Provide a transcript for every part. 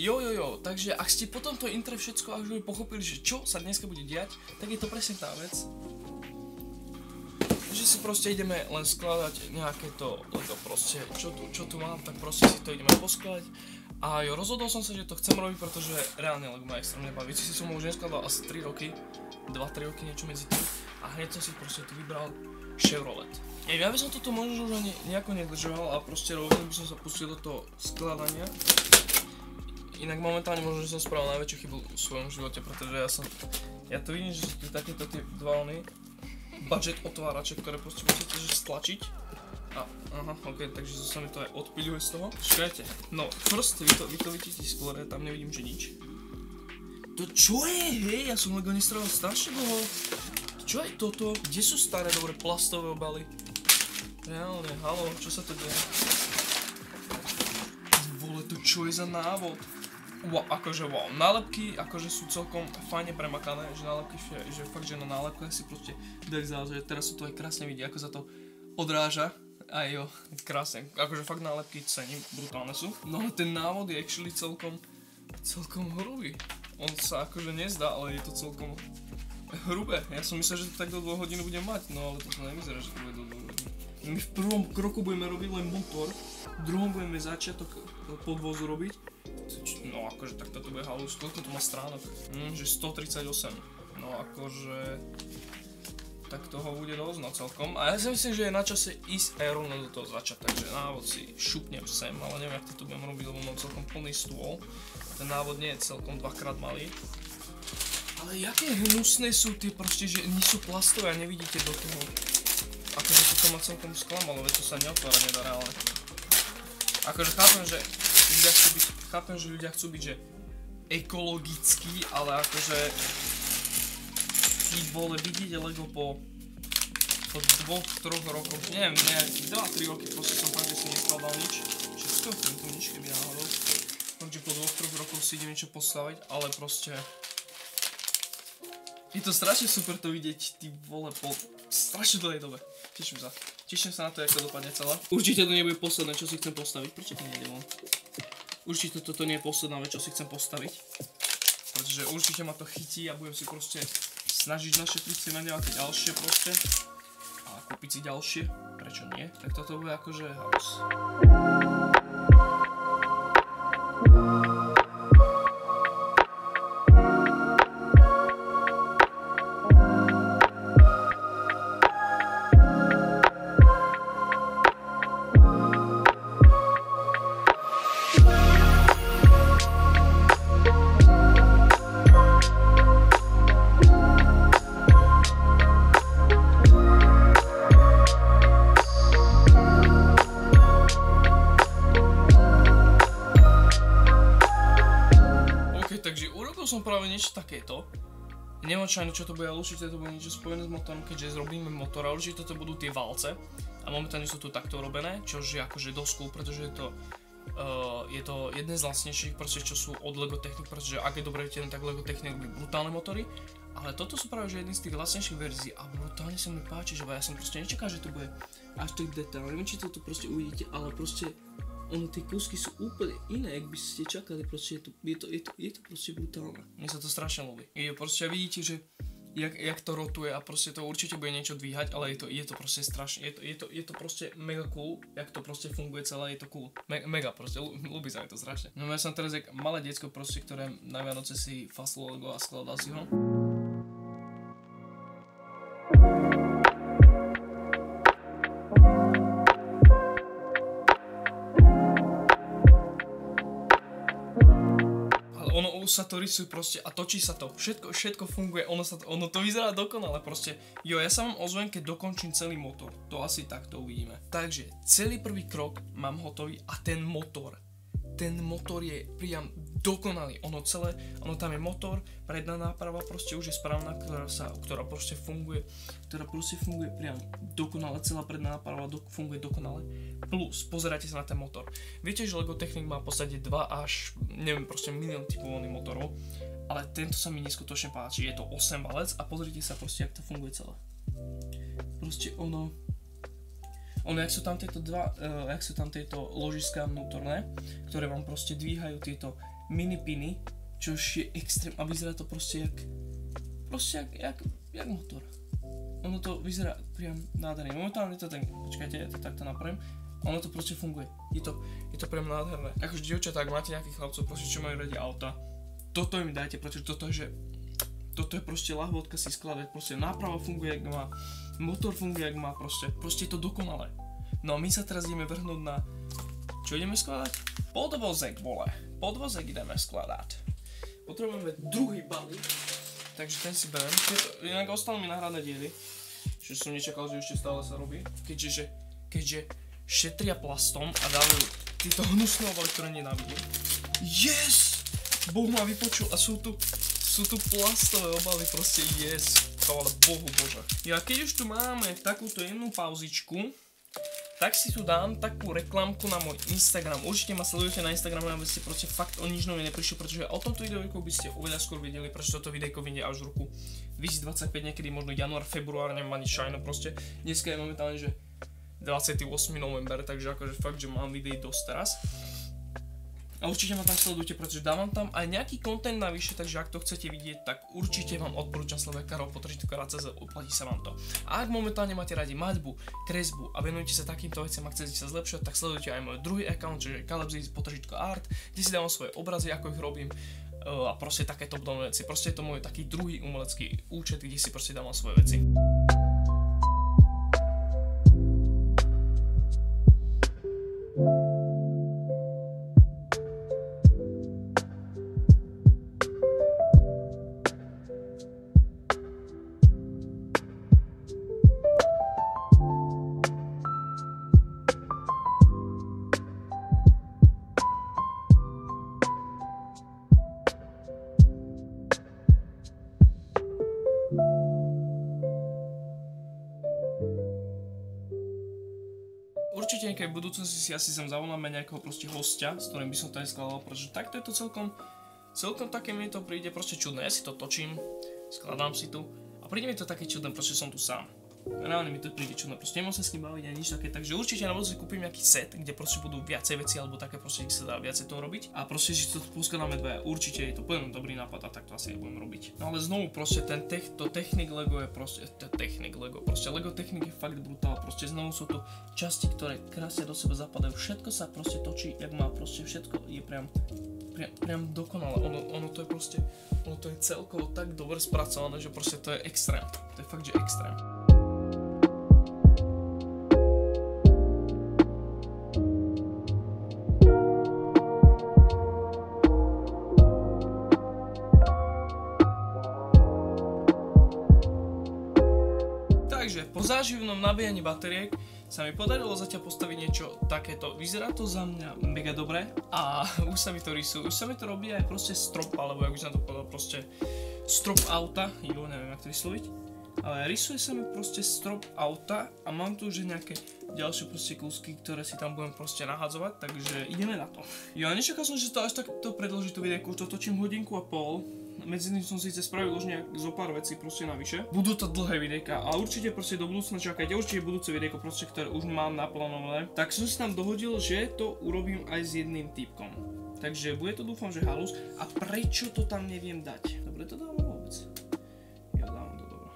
Jo, takže ak ste po tomto intre všetko až pochopili, že čo sa dneska bude diať, tak je to presne tá vec. Že si proste ideme len skladať nejaké to Lego proste, čo tu mám, tak proste si to ideme poskladať. A jo, rozhodol som sa, že to chcem robiť, pretože reálne Lego ma extrémne baví. Si som ho už neskladal asi 3 roky, 2-3 roky, niečo medzi tým. A hneď som si proste tu vybral Chevrolet. Ja by som toto možno už ani nejako nedržoval a proste rovne by som sa pustil do toho skladania. Inak momentálne možno, že som spravil najväčšiu chybu v svojom živote, pretože ja tu vidím, že sú tu takéto tie dva budget otvárače, ktoré proste musíte stlačiť. A aha, ok, takže sa mi to aj odpíľuje z toho. Čakajte, no first vy to vidíte skôr, ja tam nevidím, že nič. To čo je, hej, ja som Lego nestrával strašne dlho. Čo je toto? Kde sú staré dobré plastové obaly? Reálne, halo, čo sa to deje? Vole, to čo je za návod? Wow, akože wow, nálepky akože sú celkom fajne premakané, že nálepky, že fakt, že na nálepkách si proste dali záležať, že teraz sa to aj krásne vidí, ako sa to odráža. A jo, krásne, akože fakt nálepky cením, brutálne sú. No ale ten návod je actually celkom hrubý. On sa akože nezdá, ale je to celkom hrubé. Ja som myslel, že to tak do 2 hodín budem mať, no ale to nevyzerá, že to bude do 2 hodín. My v prvom kroku budeme robiť len motor, v druhom budeme začiatok podvozu robiť. No akože tak toto bude halus, koľko tu má stránok? Že 138, no akože tak toho bude dosť no celkom. A ja si myslím, že je na čase ísť aj rovno do toho začať, takže návod si šupnem sem, ale neviem, jak to tu budem robiť, lebo mám celkom plný stôl. Ten návod nie je celkom dvakrát malý. Ale jaké hnusné sú tie proste, že nie sú plastové a nevidíte do toho. Akože to ma celkom sklamalo, veď to sa neotvára nedá reálne. Akože chápem, že ľudia chcú byť, že ekologický, ale akože ty vole, vidíte Lego po 2-3 rokoch, neviem, 2-3 roky proste som fakt, že si neskladal nič. Všetko v tomto nič, keby náhodou. Takže po 2-3 rokoch si idem niečo postaviť, ale proste je to strašne super to vidieť, ty vole, po strašne dlhej dobe. Teším sa na to, jak to dopadne celé. Určite to nebude posledné, čo si chcem postaviť, prečo to nejde von? Určite toto nie je posledná vec, čo si chcem postaviť. Pretože určite ma to chytí a budem si proste snažiť našetriť si na nejaké ďalšie proste. A kúpiť si ďalšie, prečo nie? Tak toto bude akože halus. Som práve niečo takéto. Neviem čo to bude, ale určite to bude niečo spojené s motorom, keďže zrobíme motor a určite to budú tie valce. A momentálne sú tu takto robené, čo je akože dosť cool, pretože je to jeden z lacnejších, čo sú od Lego Technic, pretože ak je dobre viete, tak Lego Technic robí brutálne motory. Ale toto sú práve že jeden z tých lacnejších verzií a brutálne sa mi páči, že ja som proste nečakal, že to bude až tak detail. Neviem, či to tu proste uvidíte, ale proste ono, tie kúsky sú úplne iné, ak by ste čakali, proste je to proste brutálne. Mne sa to strašne ľúbi. Proste vidíte, že jak to rotuje a proste to určite bude niečo dvíhať, ale je to proste strašne, je to proste mega cool, jak to proste funguje celé, je to cool. Mega proste, ľúbi sa mi to strašne. No ja som teraz jak malé decko proste, ktoré na Vianoce si faslo Lego a skladal si ho. Ono sa to rysuje proste a točí sa to, všetko funguje, ono to vyzerá dokonale proste. Jo, ja sa vám ozvem, keď dokončím celý motor, to asi takto uvidíme. Takže celý prvý krok mám hotový a ten motor ten motor je priam dokonalý. Ono tam je motor, predná náprava proste už je správna, ktorá proste funguje priam dokonale, celá predná náprava funguje dokonale. Plus, pozerajte sa na ten motor. Viete, že Lego Technic má v podstate 2 až, neviem, proste milión typovaných motorov, ale tento sa mi neskutočne páči, je to 8 valec a pozrite sa proste, jak to funguje celé. Proste jak sú tam tieto ložiská vnútorné, ktoré vám proste dvíhajú tieto mini piny, čo je extrém a vyzerá to proste jak motor. Ono to vyzerá priam nádherné. Momentálne to počkajte, ja to takto napravím. Ono to proste funguje. Je to priam nádherné. Akože dievčatá, ak máte nejakých chlapcov, proste čo majú radi auta, toto im dajte, pretože toto je proste lahvodka si skladať, proste náprava funguje, jak má, motor funguje, jak má, proste je to dokonalé. No a my sa teraz ideme vrhnúť na, čo ideme skladať? Podvozek, vole. Podvozek ideme skladať. Potrebujeme druhý balík, takže ten si berem. Inak ostali mi náhradné diely, že som nečakal, že ešte stále sa robí, keďže šetria plastom a dávajú tieto hnusné obaly, ktoré nenávidím. Yes! Boh ma vypočul a sú tu plastové obaly, proste yes, ale Bohu Bože. Ja keď už tu máme takúto jednu pauzičku, tak si tu dám takú reklamku na môj Instagram. Určite ma sledujete na Instagrame, aby ste proste fakt o nič nové neprišli, pretože o tomto videjku by ste oveľa skôr vedeli, pretože toto videjko vyjde až v roku 2025, niekedy možno január, február, neviem ani šajno proste. Dneska je momentálne, že 28. november, takže akože fakt, že mám videí dosť teraz. A určite ma tam sledujte, pretože dávam tam aj nejaký content navyše, takže ak to chcete vidieť, tak určite vám odporúčam sledovať karol_CZ, oplatí sa vám to. A ak momentálne máte radi maľbu, kresbu a venujete sa takýmto veciam a chcete sa zlepšovať, tak sledujte aj môj druhý account, čiže calebzis_art, kde si dávam svoje obrazy, ako ich robím a proste takéto podobné veci. Proste je to môj taký druhý umelecký účet, kde si proste dávam svoje veci. Určite niekedy v budúcnosti si asi sem zavoláme nejakého proste hostia, s ktorým by som to aj skladal, pretože takto je to celkom také mi to príde proste čudné. Ja si to točím, skladám si tu a príde mi to také čudné, proste som tu sám. Reálne mi to príde čudné, proste nemôžem sa s ním baviť ani nič také, takže určite na budúci kúpim nejaký set, kde proste budú viacej veci alebo také proste, kde sa dá viacej toho robiť a proste si to poskladáme dvaja, určite je to úplne dobrý nápad a tak to asi aj budem robiť. No ale znovu proste to Technic Lego je proste, Lego Technic je fakt brutál, proste znovu sú tu časti, ktoré krásne do seba zapadajú, všetko sa proste točí, jak má, proste všetko je priam dokonale, ono to je celkovo tak dobre spracované, že proste to je extrém, to je fakt, že extrém. Takže po záživnom nabíjaní bateriek sa mi podarilo zatiaľ postaviť niečo takéto. Vyzerá to za mňa mega dobre a už sa mi to rysuje. Už sa mi to robí aj proste strop, alebo jak by som to povedal, proste strop auta. Neviem jak to vysloviť. Ale rysuje sa mi proste strop auta a mám tu už nejaké ďalšie proste kúsky, ktoré si tam budem proste nahadzovať, takže ideme na to. Ja nečakal som, že to až takto predĺží to videjko, už to točím 1,5 hodiny. Medzi tým som síce spravil už nejak zo pár vecí proste navyše. Budú to dlhé videjka a určite proste do budúcna čakajte, určite budúce videjko proste, ktoré už mám naplánované. Tak som si tam dohodil, že to urobím aj s jedným typkom. Takže bude to dúfam, že halus. A prečo to tam neviem dať? Dobre to dávam vôbec. Ja dávam to dobro.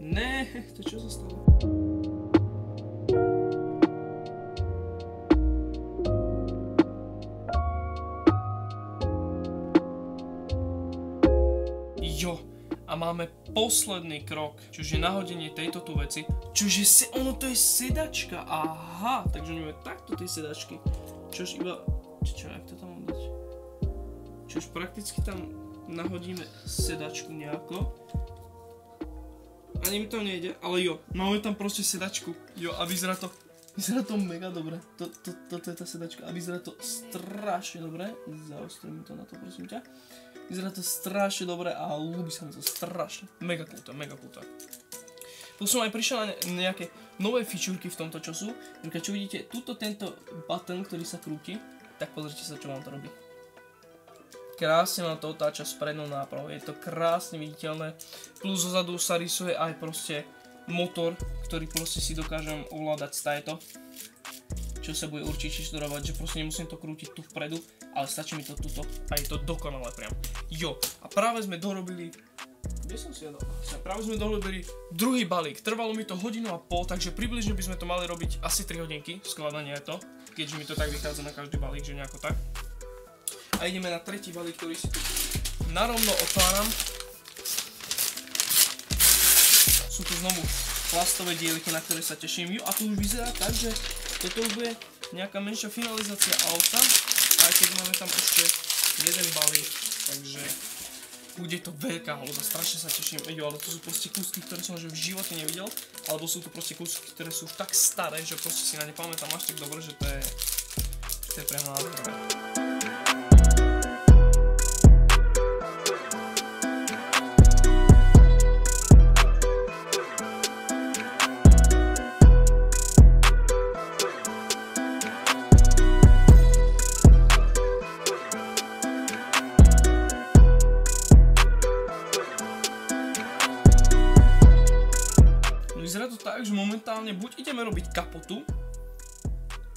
Ne, to čo sa stalo? Jo, a máme posledný krok, čiže nahodenie tejto tu veci, čiže ono to je sedačka, aha, takže máme takto tie sedačky, čož iba, jak to tam mám dať, čož prakticky tam nahodíme sedačku nejako, ani mi to nejde, ale jo, máme tam proste sedačku, jo a vyzerá to Vyzerá to mega dobre, toto je tá sedačka a vyzerá to strašne dobre, zaostrím to na to prosím ťa. Vyzerá to strašne dobre a ľúbi sa mi to strašne, mega cool to, mega cool to. Plus som aj prišiel na nejaké nové fičúrky v tomto času, čo vidíte, tuto tento button, ktorý sa krúti, tak pozrite sa, čo vám to robí. Krásne vám to otáča s prednou nápravou, je to krásne viditeľné, plus zozadu sa rysuje aj proste motor, ktorý proste si dokážem ovládať z tajto, čo sa bude určite šturovať, že proste nemusím to krútiť tu vpredu, ale stačí mi to tuto a je to dokonalé priam. Jo, a práve sme dorobili, kde som si jadol? Práve sme dorobili druhý balík, trvalo mi to 1,5 hodiny, takže približne by sme to mali robiť asi 3 hodinky, skladanie je to, keďže mi to tak vychádza na každý balík, že nejako tak. A ideme na tretí balík, ktorý si tu narovno otváram. Sú tu znovu plastové dieliky, na ktoré sa teším. Jo, a to už vyzerá tak, že toto už bude nejaká menšia finalizácia auta, aj keď máme tam ešte jeden balík, takže bude to veľká holoda, strašne sa teším. Jo, ale to sú proste kúsky, ktoré som že v živote nevidel, alebo sú to proste kúsky, ktoré sú už tak staré, že proste si na ne pamätám až tak dobre, že to je pre mňa nádherné. Vyzerá to tak, že momentálne buď ideme robiť kapotu,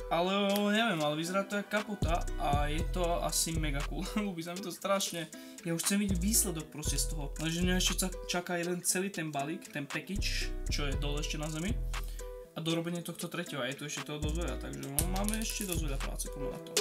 ale neviem, ale vyzerá to jak kapota a je to asi mega cool. Ľúbi sa mi to strašne. Ja už chcem vidieť výsledok proste z toho. Takže mňa ešte čaká jeden celý ten balík, ten package, čo je dole ešte na zemi. A dorobenie tohto tretieho, a je to ešte toho dosť veľa, takže máme ešte dosť veľa práce, poďme na to.